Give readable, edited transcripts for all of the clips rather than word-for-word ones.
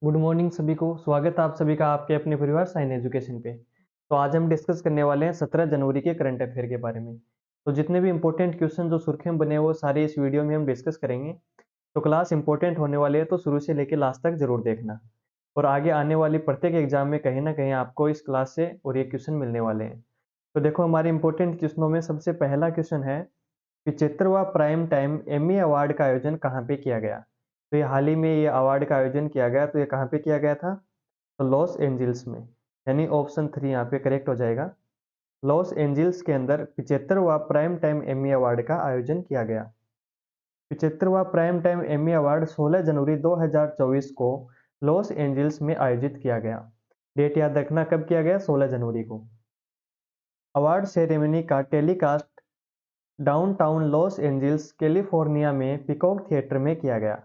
Good morning सभी को। स्वागत है आप सभी का आपके अपने परिवार साइन एजुकेशन पे। तो आज हम डिस्कस करने वाले हैं 17 जनवरी के करंट अफेयर के बारे में। तो जितने भी इंपॉर्टेंट क्वेश्चन जो सुर्खियों में बने हैं वो सारे इस वीडियो में हम डिस्कस करेंगे। तो क्लास इंपॉर्टेंट होने वाली है तो शुरू से लेकर लास्ट तक जरूर देखना। और आगे आने वाली प्रत्येक एग्जाम में कहीं ना कहीं आपको इस क्लास से और ये क्वेश्चन मिलने वाले हैं। तो देखो हमारे इंपॉर्टेंट क्वेश्चनों में सबसे पहला क्वेश्चन है, 75वां प्राइम टाइम एमी अवार्ड का आयोजन कहाँ पे किया गया? तो ये हाल ही में ये अवार्ड का आयोजन किया गया, तो ये कहाँ पे किया गया था? तो लॉस एंजल्स में। यानी ऑप्शन 3 यहाँ पे करेक्ट हो जाएगा। लॉस एंजल्स के अंदर 75वां प्राइम टाइम एमी अवार्ड का आयोजन किया गया। 75वां प्राइम टाइम एमी अवार्ड 16 जनवरी 2024 को लॉस एंजल्स में आयोजित किया गया। डेट याद रखना, कब किया गया? 16 जनवरी को। अवार्ड सेरेमनी का telecast downtown Los Angeles California में पीकॉक थिएटर में किया गया।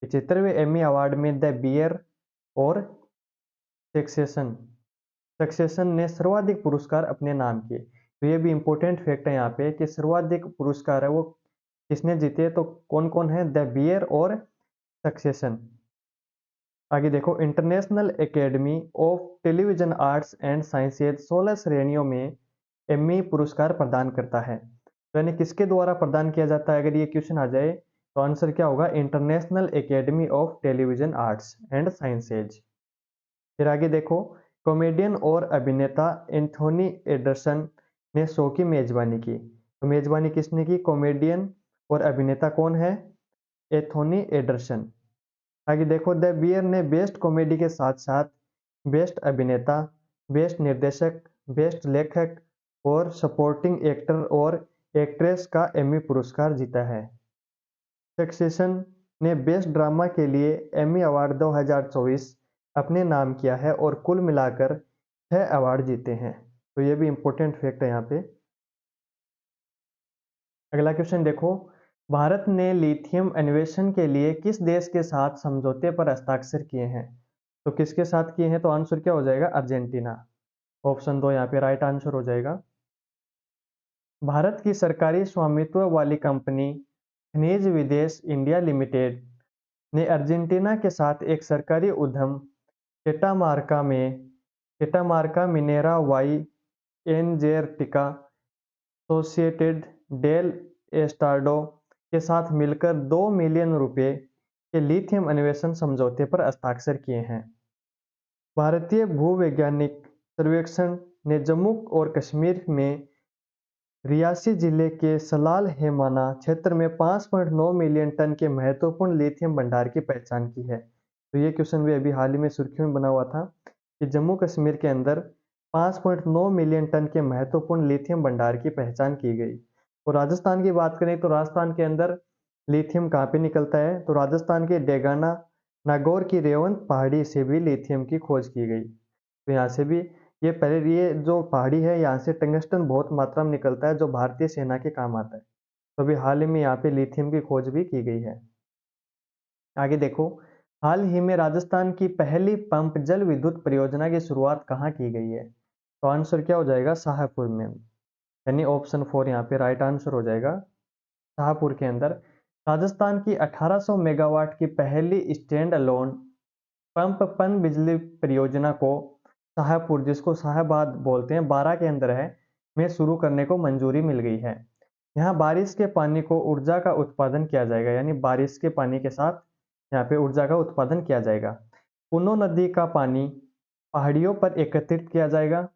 75वें एमी अवार्ड में द बियर और सक्सेशन सक्सेशन ने सर्वाधिक पुरस्कार अपने नाम किए। तो ये भी इंपॉर्टेंट फैक्ट है यहाँ पे कि सर्वाधिक पुरस्कार है वो किसने जीते, तो कौन कौन है? द बियर और सक्सेशन। आगे देखो, international academy of television arts and sciences 16 श्रेणियों में एम्मी पुरस्कार प्रदान करता है। तो यानी किसके द्वारा प्रदान किया जाता है? अगर ये क्वेश्चन आ जाए तो आंसर क्या होगा? International academy of television arts and sciences. फिर आगे देखो, कॉमेडियन और अभिनेता एंथोनी एडरसन ने शो की मेजबानी की। तो मेजबानी किसने की? कॉमेडियन और अभिनेता कौन है? Anthony Anderson. आगे देखो, द बियर ने बेस्ट कॉमेडी के साथ साथ बेस्ट अभिनेता, बेस्ट निर्देशक, बेस्ट लेखक और सपोर्टिंग एक्टर और एक्ट्रेस का एमी पुरस्कार जीता है। सक्सेशन ने बेस्ट ड्रामा के लिए एमी अवार्ड 2024 अपने नाम किया है और कुल मिलाकर 6 अवार्ड जीते हैं। तो ये भी इंपॉर्टेंट फैक्ट है यहाँ पे। अगला क्वेश्चन देखो, भारत ने लिथियम अन्वेषण के लिए किस देश के साथ समझौते पर हस्ताक्षर किए हैं? तो किसके साथ किए हैं? तो आंसर क्या हो जाएगा? अर्जेंटीना। ऑप्शन 2 यहाँ पे राइट आंसर हो जाएगा। भारत की सरकारी स्वामित्व वाली कंपनी खनिज विदेश इंडिया लिमिटेड ने अर्जेंटीना के साथ एक सरकारी उद्यम केटामार्का मिनेरा वाई एनजेरटिका एसोसिएटेड डेल एस्टाडो के साथ मिलकर 2 मिलियन रुपए के लिथियम अन्वेषण समझौते पर हस्ताक्षर किए हैं। भारतीय भूवैज्ञानिक सर्वेक्षण ने जम्मू और कश्मीर में रियासी जिले के सलाल हेमाना क्षेत्र में 5.9 मिलियन टन के महत्वपूर्ण लिथियम भंडार की पहचान की है। तो ये क्वेश्चन भी अभी हाल ही में सुर्खियों में बना हुआ था कि जम्मू कश्मीर के अंदर 5.9 मिलियन टन के महत्वपूर्ण लिथियम भंडार की पहचान की गई। और राजस्थान की बात करें तो राजस्थान के अंदर लिथियम कहाँ पे निकलता है? तो राजस्थान के डेगाना नागौर की रेवंत पहाड़ी से भी लिथियम की खोज की गई। तो यहाँ से भी ये जो पहाड़ी है यहाँ से टंगस्टन बहुत मात्रा में निकलता है जो भारतीय सेना के काम आता है। तो अभी हाल ही में यहाँ पे लिथियम की खोज भी की गई है। आगे देखो, हाल ही में राजस्थान की पहली पंप जल विद्युत परियोजना की शुरुआत कहाँ की गई है? तो आंसर क्या हो जाएगा? शाहपुर में। यानी ऑप्शन 4 यहाँ पे राइट आंसर हो जाएगा। शाहपुर के अंदर राजस्थान की 1800 मेगावाट की पहली स्टैंड अलोन पंप पन बिजली परियोजना को शाहपुर, जिसको शाहबाद बोलते हैं, 12 के अंदर है, में शुरू करने को मंजूरी मिल गई है। यहाँ बारिश के पानी को ऊर्जा का उत्पादन किया जाएगा, यानी बारिश के पानी के साथ यहाँ पे ऊर्जा का उत्पादन किया जाएगा। पुनो नदी का पानी पहाड़ियों पर एकत्रित किया जाएगा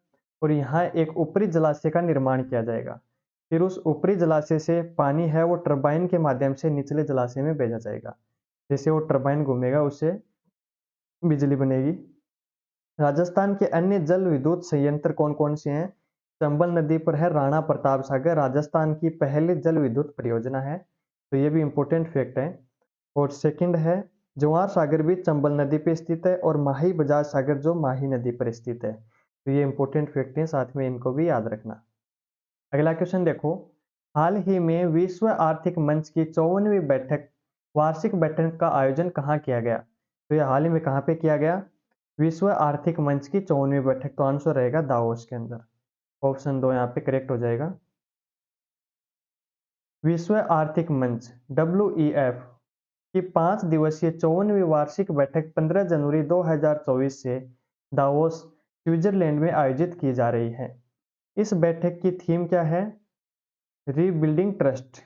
और यहाँ एक ऊपरी जलाशय का निर्माण किया जाएगा। फिर उस ऊपरी जलाशय से पानी है वो टरबाइन के माध्यम से निचले जलाशय में भेजा जाएगा। जैसे वो टरबाइन घूमेगा उससे बिजली बनेगी। राजस्थान के अन्य जल विद्युत संयंत्र कौन कौन से हैं? चंबल नदी पर है राणा प्रताप सागर, राजस्थान की पहली जल विद्युत परियोजना है। तो ये भी इंपॉर्टेंट फैक्ट है। और सेकंड है जवाहर सागर भी चंबल नदी पर स्थित है और माही बजाज सागर जो माही नदी पर स्थित है। तो ये इंपॉर्टेंट फैक्ट है, साथ में इनको भी याद रखना। अगला क्वेश्चन देखो, हाल ही में विश्व आर्थिक मंच की 54वीं बैठक वार्षिक बैठक का आयोजन कहाँ किया गया? तो ये हाल ही में कहाँ पे किया गया? विश्व आर्थिक मंच की 54वीं बैठक। तो आंसर रहेगा दावोस के अंदर। ऑप्शन 2 यहाँ पे करेक्ट हो जाएगा। विश्व आर्थिक मंच WEF कि 5 दिवसीय 54वीं वार्षिक बैठक 15 जनवरी 2024 से दावोस, स्विट्जरलैंड में आयोजित की जा रही है। इस बैठक की थीम क्या है? Rebuilding trust.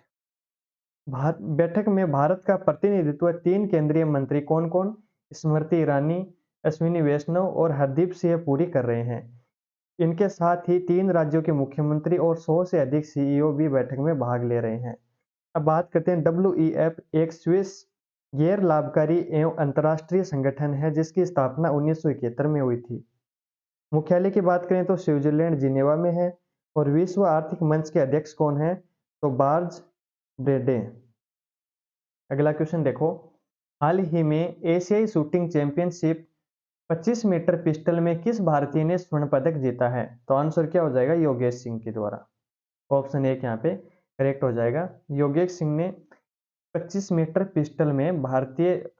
बैठक में भारत का प्रतिनिधित्व 3 केंद्रीय मंत्री कौन-कौन? स्मृति ईरानी, अश्विनी वैष्णव और हरदीप सिंह पुरी कर रहे हैं। इनके साथ ही 3 राज्यों के मुख्यमंत्री और 100 से अधिक सीईओ भी बैठक में भाग ले रहे हैं। अब बात करते हैं WEF, एक स्विस गैर लाभकारी एवं अंतर्राष्ट्रीय संगठन है जिसकी स्थापना 1971 में हुई थी। मुख्यालय की बात करें तो स्विट्जरलैंड जिनेवा में है और विश्व आर्थिक मंच के अध्यक्ष कौन है? तो बार्ज ब्रेडे। अगला क्वेश्चन देखो, हाल ही में एशियाई शूटिंग चैंपियनशिप 25 मीटर पिस्टल में किस भारतीय ने स्वर्ण पदक जीता है? तो आंसर क्या हो जाएगा? योगेश सिंह के द्वारा। ऑप्शन एक यहाँ पे करेक्ट हो जाएगा। योगेश सिंह ने 25 मीटर पिस्टल में भारतीय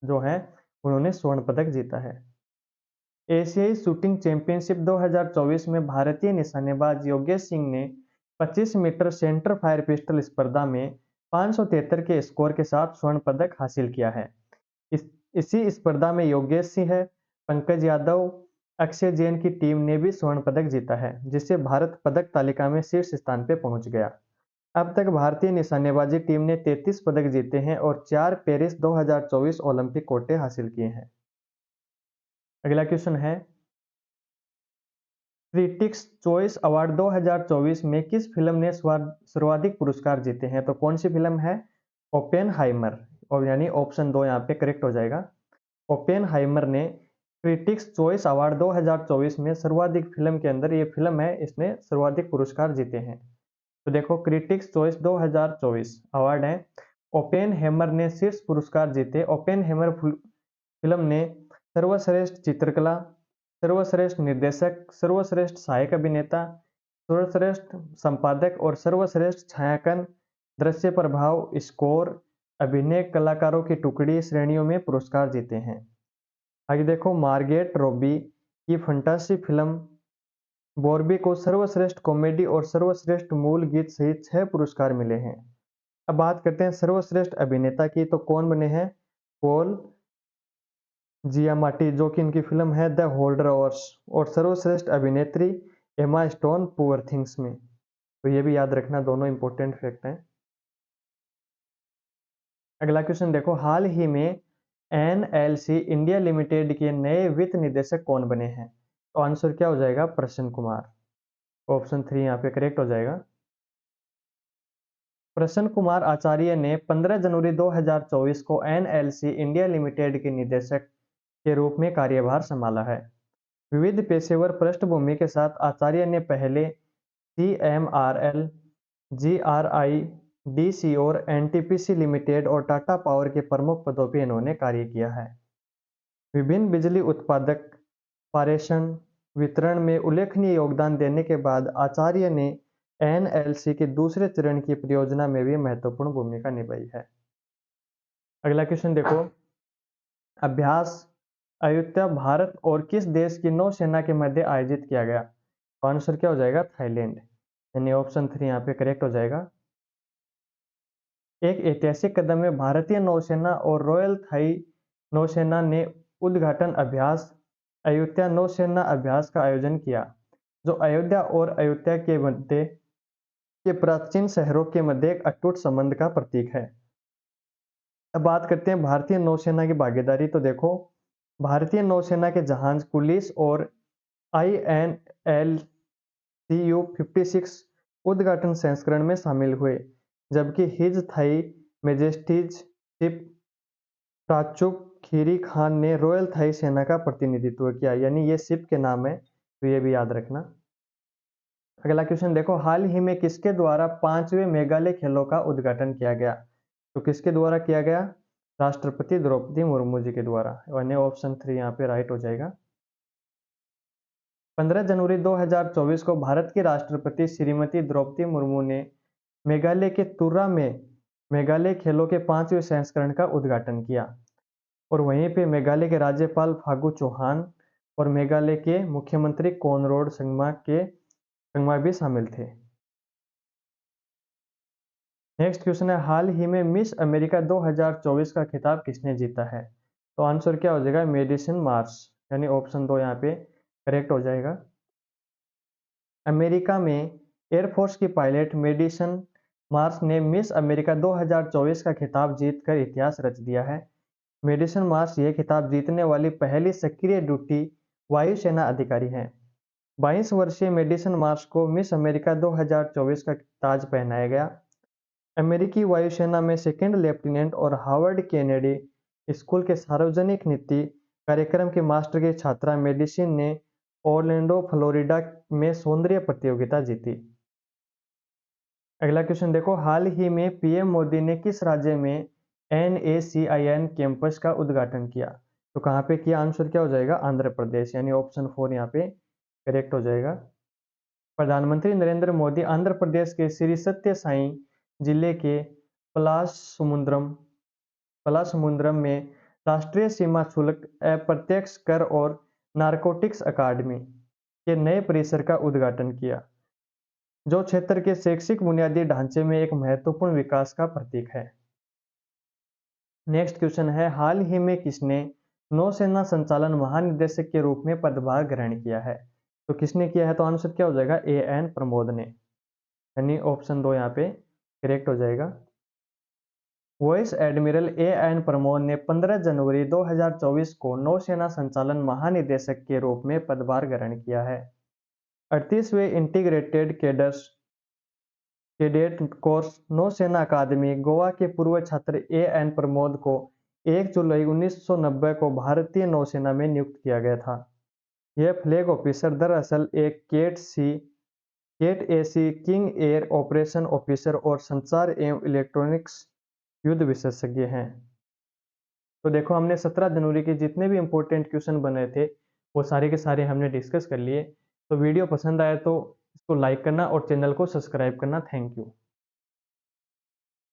जो है उन्होंने स्वर्ण पदक जीता है। एशियाई शूटिंग चैंपियनशिप 2024 में भारतीय निशानेबाज योगेश सिंह ने 25 मीटर सेंटर फायर पिस्टल स्पर्धा में 573 के स्कोर के साथ स्वर्ण पदक हासिल किया है। इसी स्पर्धा में योगेश सिंह, पंकज यादव, अक्षय जैन की टीम ने भी स्वर्ण पदक जीता है, जिससे भारत पदक तालिका में शीर्ष स्थान पर पहुंच गया। अब तक भारतीय निशानेबाजी टीम ने 33 पदक जीते हैं और 4 पेरिस 2024 ओलंपिक कोटे हासिल किए हैं। अगला क्वेश्चन है, क्रिटिक्स चॉइस अवार्ड 2024 में किस फिल्म ने सर्वाधिक पुरस्कार जीते हैं? तो कौन सी फिल्म है? ओपेनहाइमर, और यानी ऑप्शन 2 यहाँ पे करेक्ट हो जाएगा। ओपेनहाइमर ने क्रिटिक्स चॉइस अवार्ड 2024 में सर्वाधिक फिल्म के अंदर ये फिल्म है, इसने सर्वाधिक पुरस्कार जीते हैं। तो देखो, क्रिटिक्स चॉइस 2024 अवार्ड है, ओपेनहेमर ने शीर्ष पुरस्कार जीते। ओपेनहेमर फिल्म ने सर्वश्रेष्ठ चित्रकला, सर्वश्रेष्ठ निर्देशक, सर्वश्रेष्ठ सहायक अभिनेता, सर्वश्रेष्ठ संपादक और सर्वश्रेष्ठ छायांकन, दृश्य प्रभाव, स्कोर, अभिनय, कलाकारों की टुकड़ी श्रेणियों में पुरस्कार जीते हैं। आगे देखो, मार्गेट रॉबी की फंतासी फिल्म बॉर्बी को सर्वश्रेष्ठ कॉमेडी और सर्वश्रेष्ठ मूल गीत सहित 6 पुरस्कार मिले हैं। अब बात करते हैं सर्वश्रेष्ठ अभिनेता की, तो कौन बने हैं? पॉल जियामाटी, जो कि इनकी फिल्म है द होल्डरवर्स, और सर्वश्रेष्ठ अभिनेत्री एमा स्टोन पुअर थिंग्स में। तो ये भी याद रखना, दोनों इंपॉर्टेंट फैक्ट हैं। अगला क्वेश्चन देखो, हाल ही में NLC इंडिया लिमिटेड के नए वित्त निदेशक कौन बने हैं? तो आंसर क्या हो जाएगा? प्रसन्न कुमार। ऑप्शन 3 यहाँ पे करेक्ट हो जाएगा। प्रसन्न कुमार आचार्य ने 15 जनवरी 2024 को NLC इंडिया लिमिटेड के निदेशक के रूप में कार्यभार संभाला है। विविध पेशेवर पृष्ठभूमि के साथ आचार्य ने पहले CMRL, GRIDC और NTPC लिमिटेड और टाटा पावर के प्रमुख पदों पर इन्होंने कार्य किया है। विभिन्न बिजली उत्पादक पारेषण वितरण में उल्लेखनीय योगदान देने के बाद आचार्य ने NLC के दूसरे चरण की परियोजना में भी महत्वपूर्ण भूमिका निभाई है। अगला क्वेश्चन देखो, अभ्यास अयुत्या भारत और किस देश की नौसेना के मध्य आयोजित किया गया? तो आंसर क्या हो जाएगा? थाईलैंड, यानी ऑप्शन 3 यहाँ पे करेक्ट हो जाएगा। एक ऐतिहासिक कदम में भारतीय नौसेना और रॉयल थाई नौसेना ने उद्घाटन अभ्यास अयुत्या नौसेना अभ्यास का आयोजन किया, जो अयोध्या और अयुत्या के मध्य के प्राचीन शहरों के मध्य एक अटूट संबंध का प्रतीक है। अब बात करते हैं भारतीय नौसेना की भागीदारी। तो देखो, भारतीय नौसेना के जहाज कुलिस और INLCU-56 उद्घाटन संस्करण में शामिल हुए, जबकि his Thai majesty's ship Prachuap Khiri Khan ने रॉयल थाई सेना का प्रतिनिधित्व किया, यानी ये शिप के नाम है, तो ये भी याद रखना। अगला क्वेश्चन देखो, हाल ही में किसके द्वारा 5वें मेघालय खेलों का उद्घाटन किया गया? तो किसके द्वारा किया गया? राष्ट्रपति द्रौपदी मुर्मू जी के द्वारा, यानी ऑप्शन 3 यहाँ पे राइट हो जाएगा। 15 जनवरी 2024 को भारत की राष्ट्रपति श्रीमती द्रौपदी मुर्मू ने मेघालय के तुरा में मेघालय खेलों के 5वें संस्करण का उद्घाटन किया, और वहीं पे मेघालय के राज्यपाल फागू चौहान और मेघालय के मुख्यमंत्री कोनराड संगमा भी शामिल थे। नेक्स्ट क्वेश्चन है, हाल ही में मिस अमेरिका 2024 का खिताब किसने जीता है? तो आंसर क्या हो जाएगा? मेडिसिन मार्स, यानी ऑप्शन 2 यहाँ पे करेक्ट हो जाएगा। अमेरिका में एयरफोर्स की पायलट मेडिसन मार्स ने मिस अमेरिका 2024 का खिताब जीतकर इतिहास रच दिया है। मेडिसन मार्स ये खिताब जीतने वाली पहली सक्रिय ड्यूटी वायुसेना अधिकारी हैं। 22 वर्षीय मेडिसन मार्स को मिस अमेरिका 2024 का ताज पहनाया गया। अमेरिकी वायुसेना में सेकेंड लेफ्टिनेंट और हार्वर्ड केनेडी स्कूल के सार्वजनिक नीति कार्यक्रम की मास्टर की छात्रा मेडिसिन ने ओरलैंडो फ्लोरिडा में सौंदर्य प्रतियोगिता जीती। अगला क्वेश्चन देखो, हाल ही में पीएम मोदी ने किस राज्य में NACIN कैंपस का उद्घाटन किया? तो कहाँ पे किया? आंसर क्या हो जाएगा? आंध्र प्रदेश, यानी ऑप्शन 4 यहाँ पे करेक्ट हो जाएगा। प्रधानमंत्री नरेंद्र मोदी आंध्र प्रदेश के श्री सत्य साई जिले के पलासमुद्रम पलासमुद्रम में राष्ट्रीय सीमा शुल्क, अप्रत्यक्ष कर और नारकोटिक्स अकादमी के नए परिसर का उद्घाटन किया, जो क्षेत्र के शैक्षिक बुनियादी ढांचे में एक महत्वपूर्ण विकास का प्रतीक है। नेक्स्ट क्वेश्चन है, हाल ही में किसने नौसेना संचालन महानिदेशक के रूप में पदभार ग्रहण किया है? तो किसने किया है? तो आंसर क्या हो जाएगा? AN प्रमोद ने, यानी ऑप्शन 2 यहाँ पे करेक्ट हो जाएगा। वाइस एडमिरल AN प्रमोद ने 15 जनवरी 2024 को नौसेना संचालन महानिदेशक के रूप में पदभार ग्रहण किया है। 38वें इंटीग्रेटेड कैडेट कोर्स नौसेना अकादमी गोवा के पूर्व छात्र AN प्रमोद को 1 जुलाई 1990 को भारतीय नौसेना में नियुक्त किया गया था। यह फ्लैग ऑफिसर दरअसल एक कैट AC किंग एयर ऑपरेशन ऑफिसर और संचार एवं इलेक्ट्रॉनिक्स युद्ध विशेषज्ञ हैं। तो देखो, हमने 17 जनवरी के जितने भी इंपॉर्टेंट क्वेश्चन बने थे वो सारे के सारे हमने डिस्कस कर लिए। तो वीडियो पसंद आया तो इसको लाइक करना और चैनल को सब्सक्राइब करना। Thank you.